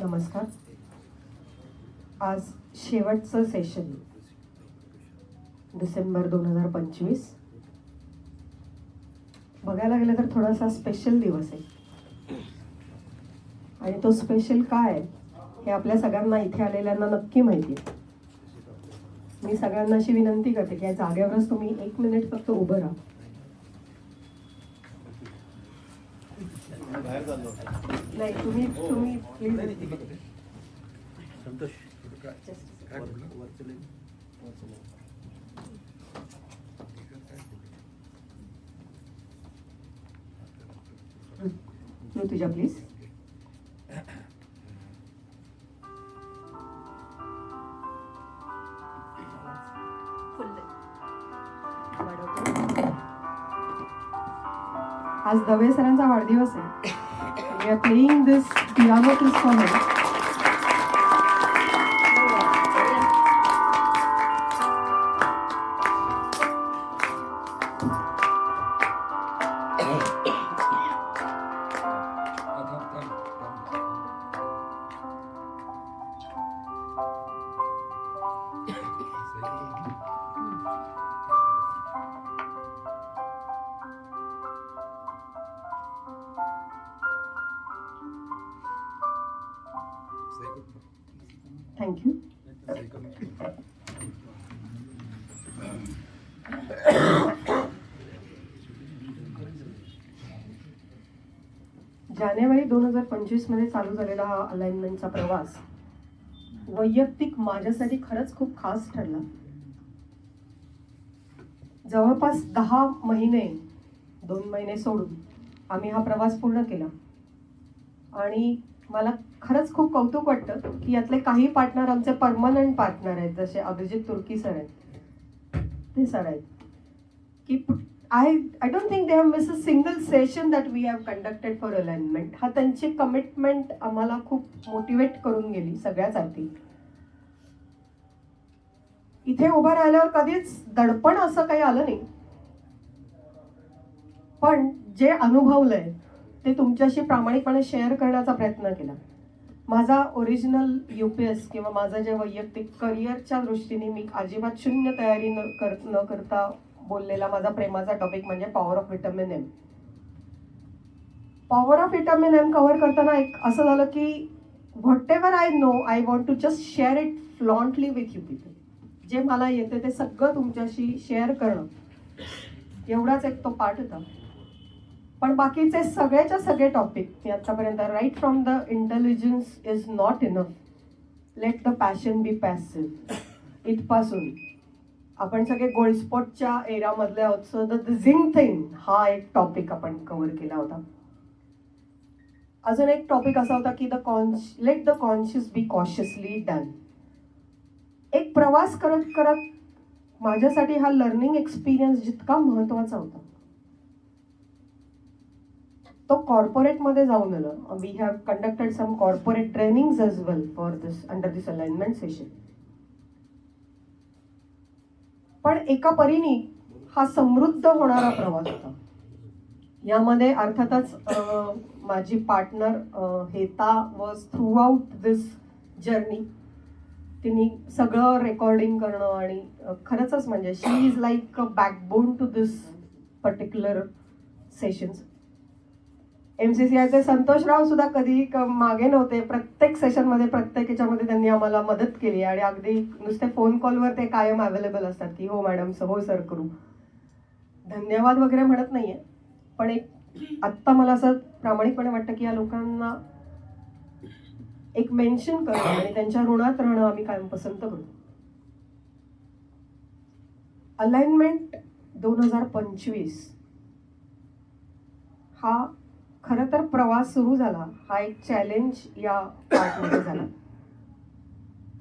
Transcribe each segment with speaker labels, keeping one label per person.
Speaker 1: नमस्कार. आज शेवटचं सेशन डिसेंबर 2025. बघायला गेलं तर थोडासा स्पेशल दिवस आहे आणि तो स्पेशल काय आहे हे आपल्या सगळ्यांना इथे आलेल्यांना नक्की माहिती आहे. मी सगळ्यांना अशी विनंती करते की या जागेवरच तुम्ही 1 मिनिट फक्त उभं राहा. नाही तुम्ही प्लीज
Speaker 2: संतोष
Speaker 1: तुझ्या प्लीज. आज दवे सरांचा वाढदिवस आहे. We are playing this piano piece for him. Thank you. जानेवारी 2025 मध्ये चालू झालेला हा अलाइनमेंटचा प्रवास वैयक्तिक माझ्यासाठी खरंच खूप खास ठरला. जवळपास 10 महिने 2 महिने सोडून आम्ही हा प्रवास पूर्ण केला आणि मला खरंच खूप कौतुक वाटतं की यातले काही पार्टनर आमचे परमनंट पार्टनर आहेत. जसे अभिजित तुर्की सर आहेत, ते सर आहेत की I don't think they have miss a single session that we have conducted for alignment. हा त्यांची कमिटमेंट आम्हाला खूप मोटिवेट करून गेली सगळ्याच अर्थी. इथे उभं राहिल्यावर कधीच दडपण असं काही आलं नाही, पण जे अनुभवलंय ते तुमच्याशी प्रामाणिकपणे शेअर करण्याचा प्रयत्न केला. माझा ओरिजिनल UPS किंवा माझं जे वैयक्तिक करिअरच्या दृष्टीने मी अजिबात शून्य तयारी न करता बोललेला माझा प्रेमाचा टॉपिक म्हणजे power of vitamin M. Power of vitamin M cover करताना एक असं झालं की whatever I know I want to just share it fluently with you people. जे मला येते ते सगळं तुमच्याशी शेअर करणं, एवढाच एक तो पार्ट होता. पण बाकीचे सगळेच्या सगळे टॉपिक मी आतापर्यंत right from the intelligence is not enough, let the passion be passive, इथपासून आपण सगळे गोल्ड स्पॉटच्या एरियामधले आहोत. सो द झिंग थिंग हा एक टॉपिक आपण कव्हर केला होता. अजून एक टॉपिक असा होता की let the conscious be cautiously done. एक प्रवास करत करत माझ्यासाठी हा लर्निंग एक्सपिरियन्स जितका महत्वाचा होता तो कॉर्पोरेटमध्ये जाऊन आलं. We have conducted some corporate trainings as well for this under this alignment session. पण एका परीने हा समृद्ध होणारा प्रवास होता. यामध्ये अर्थातच माझी partner Heta was throughout this journey. तिने सगळं रेकॉर्डिंग करणं आणि खरंच म्हणजे she is like a backbone to this particular sessions. MCCIचे संतोषराव सुद्धा कधी मागे नव्हते. प्रत्येक सेशनमध्ये प्रत्येक ह्याच्यामध्ये त्यांनी आम्हाला मदत केली आणि अगदी नुसते फोन कॉलवर ते कायम अवेलेबल असतात की हो मॅडम, हो सर, करू. धन्यवाद वगैरे म्हणत नाहीये, पण एक आत्ता मला असं प्रामाणिकपणे वाटतं की या लोकांना एक मेन्शन करणं आणि त्यांच्या ऋणात राहणं आम्ही कायम पसंत करू. अलाइनमेंट 2025 हा खरं तर प्रवास सुरू झाला, हा एक चॅलेंज या पार्टमध्ये झाला.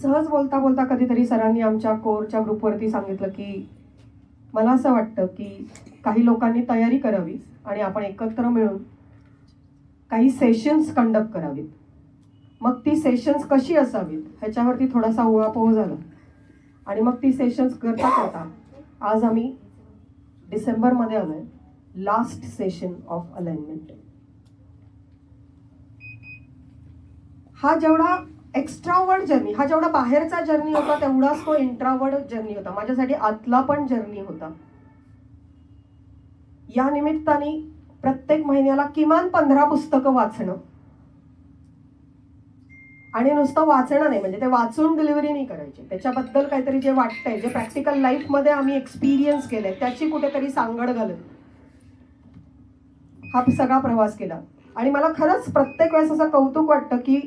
Speaker 1: सहज बोलता बोलता कधीतरी सरांनी आमच्या कोरच्या ग्रुपवरती सांगितलं की मला असं वाटतं की काही लोकांनी तयारी करावी आणि आपण एकत्र मिळून काही सेशन्स कंडक्ट करावीत. मग ती सेशन्स कशी असावीत ह्याच्यावरती थोडासा उहापोह झाला आणि मग ती सेशन्स करता करता आज आम्ही डिसेंबरमध्ये आलोय, लास्ट सेशन ऑफ अलाइनमेंट. हा जेवढा एक्स्ट्रावर्ड जर्नी, हा जेवढा बाहेरचा जर्नी होता तेवढाच तो इंट्रावर्ड जर्नी होता. माझ्यासाठी आतला पण जर्नी होता. या निमित्ताने प्रत्येक महिन्याला किमान 15 पुस्तकं वाचणं, आणि नुसतं वाचणं नाही, म्हणजे ते वाचून डिलिव्हरी नाही करायची, त्याच्याबद्दल काहीतरी जे वाटतंय, जे प्रॅक्टिकल लाईफमध्ये आम्ही एक्सपिरियन्स केलंय त्याची कुठेतरी सांगड घालत हा सगळा प्रवास केला. आणि मला खरंच प्रत्येक वेळेस असं कौतुक वाटतं की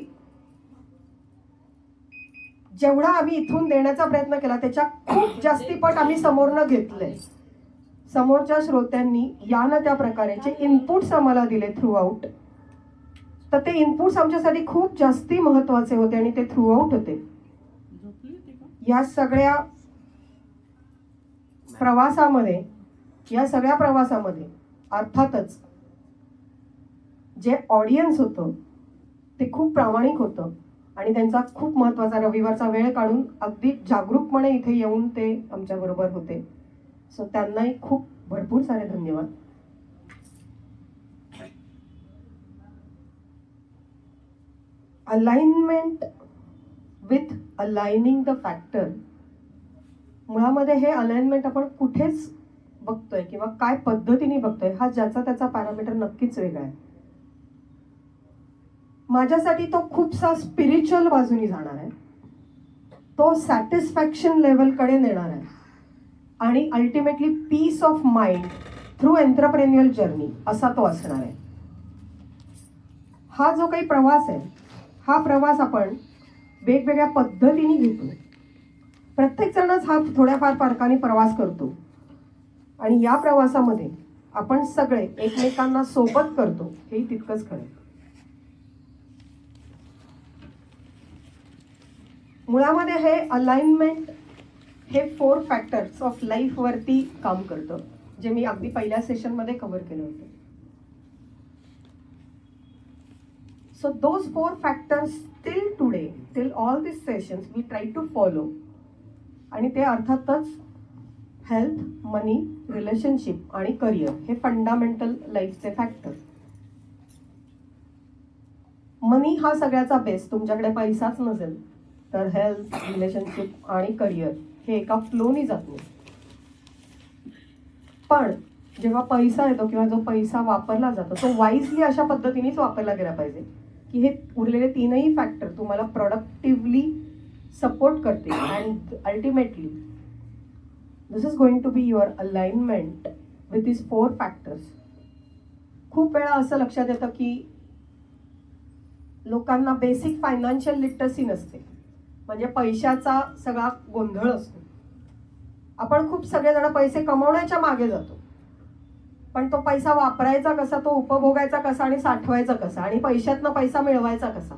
Speaker 1: जेवढा आम्ही इथून देण्याचा प्रयत्न केला त्याच्या खूप जास्ती पट आम्ही समोरनं घेतलंय. समोरच्या श्रोत्यांनी या ना त्या प्रकारचे इनपुट्स आम्हाला दिले थ्रू आउट. तर ते इनपुट्स आमच्यासाठी खूप जास्ती महत्वाचे होते आणि ते थ्रू आउट होते. या सगळ्या प्रवासामध्ये अर्थातच जे ऑडियन्स होतं ते खूप प्रामाणिक होतं आणि त्यांचा खूप महत्वाचा रविवारचा वेळ काढून अगदी जागरूकपणे इथे येऊन ते आमच्या बरोबर होते. सो त्यांनाही खूप भरपूर सारे धन्यवाद. Alignment with aligning the factor. मुळामध्ये हे अलाइनमेंट आपण कुठेच बघतोय किंवा काय पद्धतीने बघतोय हा ज्याचा त्याचा पॅरामीटर नक्कीच वेगळा आहे. माझ्यासाठी तो खूपसा स्पिरिच्युअल बाजूनी जाणार आहे, तो सॅटिस्फॅक्शन लेवलकडे नेणार आहे आणि ultimately peace of mind through entrepreneurial journey असा तो असणार आहे. हा जो काही प्रवास आहे हा प्रवास आपण वेगवेगळ्या पद्धतीने घेतो. प्रत्येक जणच हा थोड्याफार फरकाने प्रवास करतो आणि या प्रवासामध्ये आपण सगळे एकमेकांना सोबत करतो हेही तितकंच खरं. मुळामध्ये हे अलाइनमेंट हे 4 फॅक्टर्स ऑफ लाईफ वरती काम करतं, जे मी अगदी पहिल्या सेशनमध्ये कव्हर केलं होतं. So those 4 factors till today, till all these sessions we try to follow. आणि ते अर्थातच हेल्थ, मनी, रिलेशनशिप आणि करिअर हे फंडामेंटल लाईफचे फॅक्टर. मनी हा सगळ्याचा बेस. तुमच्याकडे पैसाच नसेल तर हेल्थ, रिलेशनशिप आणि करिअर हे एका फ्लोनी जात नाही. पण जेव्हा पैसा येतो किंवा जो पैसा वापरला जातो तो वाईजली अशा पद्धतीनेच वापरला गेला पाहिजे की हे उरलेले 3ही फॅक्टर तुम्हाला प्रोडक्टिव्हली सपोर्ट करते. And ultimately this is going to be your alignment with this 4 factors. खूप वेळा असं लक्षात येतं की लोकांना बेसिक फायनान्शियल लिटरसी नसते, म्हणजे पैशाचा सगळा गोंधळ असतो. आपण खूप सगळेजण पैसे कमवण्याच्या मागे जातो, पण तो पैसा वापरायचा कसा, तो उपभोगायचा कसा आणि साठवायचा कसा आणि पैशातनं पैसा मिळवायचा कसा,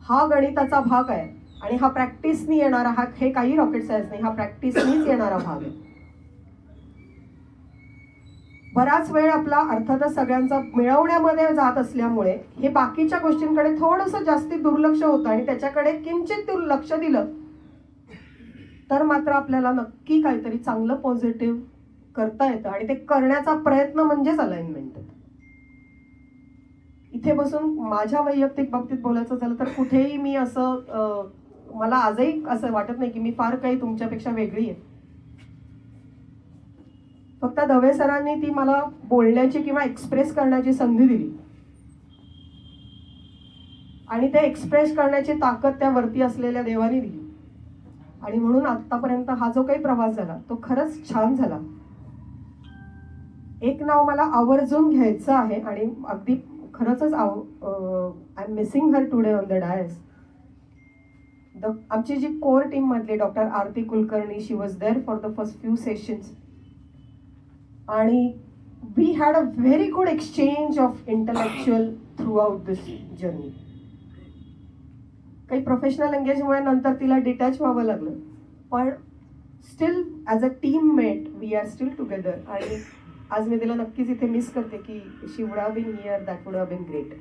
Speaker 1: हा गणिताचा भाग आहे. आणि हा प्रॅक्टिसनी येणारा, हा हे काही रॉकेट सायन्स नाही, हा प्रॅक्टिसनीच येणारा भाग आहे. बराच वेळ आपला अर्थातच सगळ्यांचा मिळवण्यामध्ये जात असल्यामुळे हे बाकीच्या गोष्टींकडे थोडंसं जास्ती दुर्लक्ष होतं आणि त्याच्याकडे किंचित लक्ष दिलं तर मात्र आपल्याला नक्की काहीतरी चांगलं पॉझिटिव्ह करता येतं आणि ते करण्याचा प्रयत्न म्हणजेच अलाइनमेंट. इथे बसून माझ्या वैयक्तिक बाबतीत बोलायचं झालं तर कुठेही मी असं मला आजही असं वाटत नाही की मी फार काही तुमच्यापेक्षा वेगळी आहे. फक्त दवे सरांनी ती मला बोलण्याची किंवा एक्सप्रेस करण्याची संधी दिली आणि ते एक्सप्रेस करण्याची ताकद त्या वरती असलेल्या देवाने दिली आणि म्हणून आतापर्यंत हा जो काही प्रवास झाला तो खरंच छान झाला. एक नाव मला आवर्जून घ्यायचं आहे आणि अगदी खरंच I am missing her today on the dais. आमची जी कोर टीम मधली doctor Aarti Kulkarni, she was there for the first few sessions आणि we had a very good exchange of intellectual throughout this journey. काही professional एंगेजमुळे नंतर तिला detach व्हावं लागलं, पण still as a teammate we are still together. आणि आज मी तिला नक्कीच इथे मिस करते की she would have been here, that would have been great.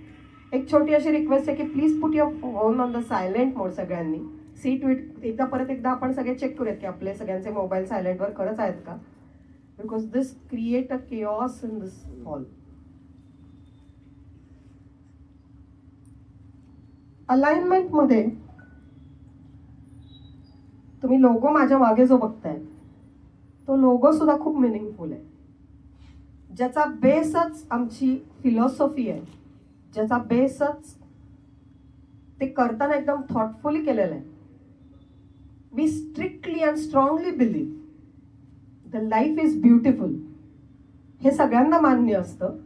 Speaker 1: एक छोटी अशी रिक्वेस्ट आहे की please put your phone on the silent mode सगळ्यांनी. सी टू इट एकदा आपण सगळे चेक करूयात की आपले सगळ्यांचे मोबाईल सायलेंटवर खरंच आहेत का, because this create a chaos in this hall. अलाइनमेंटमध्ये तुम्ही लोगो माझ्या मागे जो बघताय तो लोगो सुद्धा खूप मिनिंगफुल आहे, ज्याचा बेसच आमची फिलॉसॉफी आहे, ज्याचा बेसच ते करताना एकदम थॉटफुली केलेलं आहे. We strictly and strongly believe the life is beautiful. हे सगळ्यांना मान्य असतं,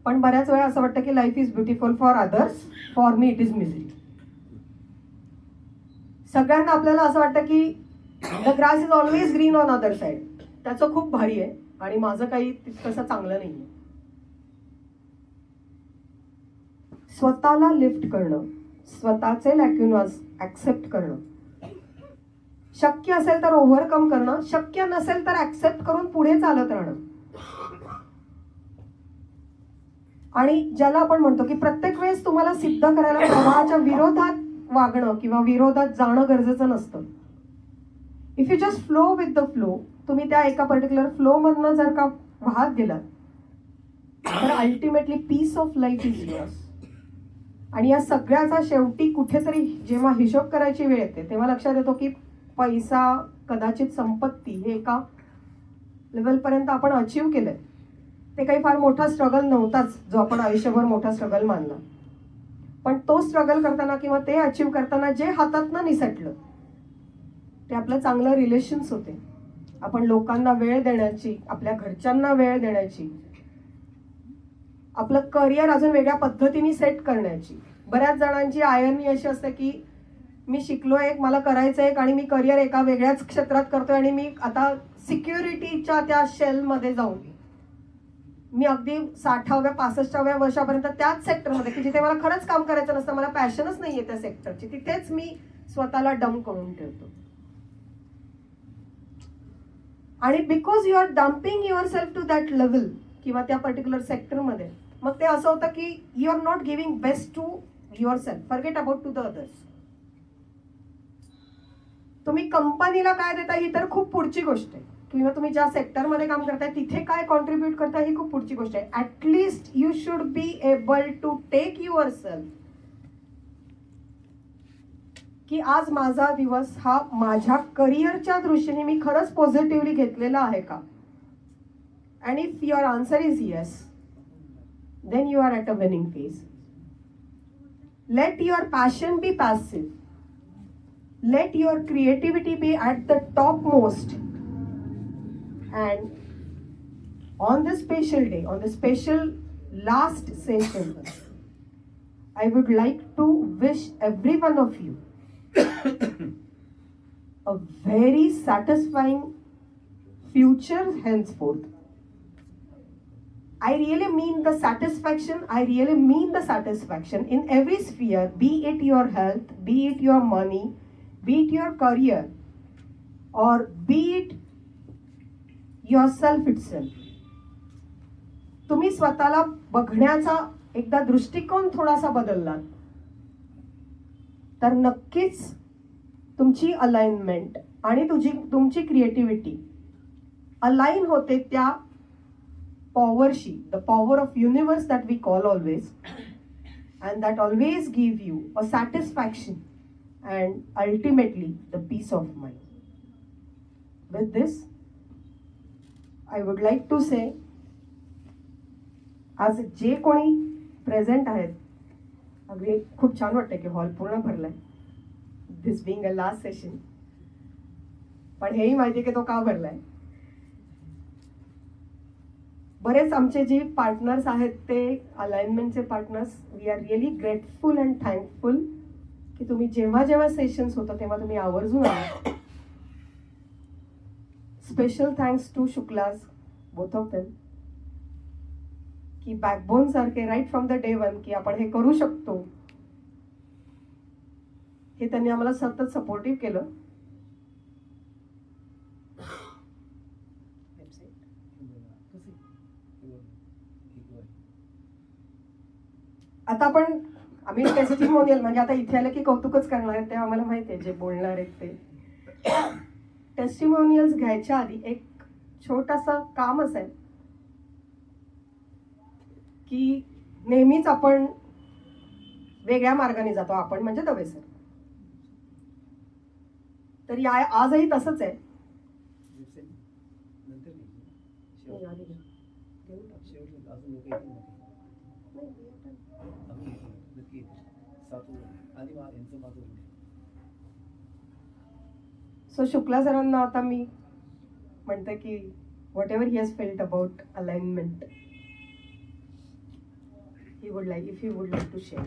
Speaker 1: पण बऱ्याच वेळा असं वाटतं की life is beautiful for others, for me it is misery. सगळ्यांना आपल्याला असं वाटतं की the grass is always green on other side. त्याचं खूप भारी आहे आणि माझं काही तितकंसं चांगलं नाही आहे. स्वतःला लिफ्ट करणं, स्वतःचे लॅक्युनाज ऍक्सेप्ट करणं, शक्य असेल तर ओव्हरकम करणं, शक्य नसेल तर ऍक्सेप्ट करून पुढे चालत राहणं. आणि ज्याला आपण म्हणतो की प्रत्येक वेळेस तुम्हाला सिद्ध करायला प्रवाहाच्या विरोधात वागणं किंवा विरोधात जाणं गरजेचं नसतं. If you just flow with the flow, तुम्ही त्या एका पर्टिक्युलर फ्लो मधनं जर का वाहत गेलात तर ultimately peace of life is yours. आणि या सगळ्याचा शेवटी कुठेतरी जेव्हा हिशोब करायची वेळ येते तेव्हा लक्षात येतो की पैसा, कदाचित संपत्ती, हे एका लेवलपर्यंत आपण अचीव केलंय. ते काही फार मोठा स्ट्रगल नव्हताच जो आपण आयुष्यभर मोठा स्ट्रगल मानला. पण तो स्ट्रगल करताना किंवा ते अचीव करताना जे हातातनं निसटलं ते आपलं चांगलं रिलेशन्स होते, आपण लोकांना वेळ देण्याची, आपल्या घरच्यांना वेळ देण्याची, आपलं करिअर अजून वेगळ्या पद्धतीने सेट करण्याची. बऱ्याच जणांची आयर्नी अशी असते की मी शिकलोय एक, मला करायचं एक, आणि मी करिअर एका वेगळ्याच क्षेत्रात करतोय आणि मी आता सिक्युरिटीच्या त्या शेलमध्ये जाऊन मी अगदी 60व्या 65व्या वर्षापर्यंत त्याच सेक्टरमध्ये, की जिथे मला खरंच काम करायचं नसतं, मला पॅशनच नाहीये त्या सेक्टरची, तिथेच मी स्वतःला डंप करून ठेवतो. आणि because you are dumping yourself to that level किंवा त्या पर्टिक्युलर सेक्टरमध्ये, मग ते असं होतं की you are not giving best to yourself, forget about to the others. तुम्ही कंपनीला काय देता ही तर खूप पुढची गोष्ट आहे, किंवा तुम्ही ज्या सेक्टरमध्ये काम करताय तिथे काय कॉन्ट्रीब्युट करताय ही खूप पुढची गोष्ट आहे. At least you should be able to take yourself, की आज माझा दिवस हा माझ्या करिअरच्या दृष्टीने मी खरंच पॉझिटिव्हली घेतलेला आहे का? And if your answer is yes, then you are at a winning phase. Let your passion be passive, let your creativity be at the topmost. And on this special day, on the special last session, I would like to wish every one of you a very satisfying future henceforth. I really mean the satisfaction. I really mean the satisfaction in every sphere, be it your health, be it your money, be it your career, or be it yourself itself. तुम्ही स्वतःला बघण्याचा एकदा दृष्टिकोन थोडासा बदलला तर नक्कीच तुमची अलाइनमेंट आणि तुमची क्रिएटिव्हिटी अलाइन होते त्या पॉवरशी, the power of universe that we call always, and that always give you a satisfaction and ultimately the peace of mind. With this, I would like to say, आज जे कोणी present आहेत, अगदी खूप छान वाटतंय की हॉल पूर्ण भरलाय, दिस बिंग अ लास्ट सेशन. पण हेही माहिती की तो का भरलाय. बरेच आमचे जे पार्टनर्स आहेत ते अलाइनमेंटचे partners, we are really grateful and thankful की तुम्ही जेव्हा जेव्हा सेशन्स होतं तेव्हा तुम्ही आवर्जून आला. Special thanks to Shuklas, both of them, की बॅकबोन सारखे right from the day one की आपण हे करू शकतो, हे त्यांनी आम्हाला सतत सपोर्टिव्ह केलं. आता आपण आम्ही टेस्टिमोनियल म्हणजे आता इथे आलं की कौतुकच करणार आहेत, ते आम्हाला माहिती आहे जे बोलणार आहेत ते. टेस्टिमोनियल्स घ्यायच्या आधी एक छोटंसं काम असेल की नेहमीच आपण वेगळ्या मार्गाने जातो आपण म्हणजे दवे सर. तर या आजही तसंच आहे.
Speaker 2: नंतर
Speaker 1: नाही, आधी घ्या. घेऊन टाक.
Speaker 2: शेवटला अजून लोक येतील ना
Speaker 1: नाही, येतात.
Speaker 2: अजून येतील नक्की येतील 7 आधी यांचं माझं होईल.
Speaker 1: सो शुक्ला सरांना आता मी म्हणते की whatever he has felt about alignment he would like if he would like to share.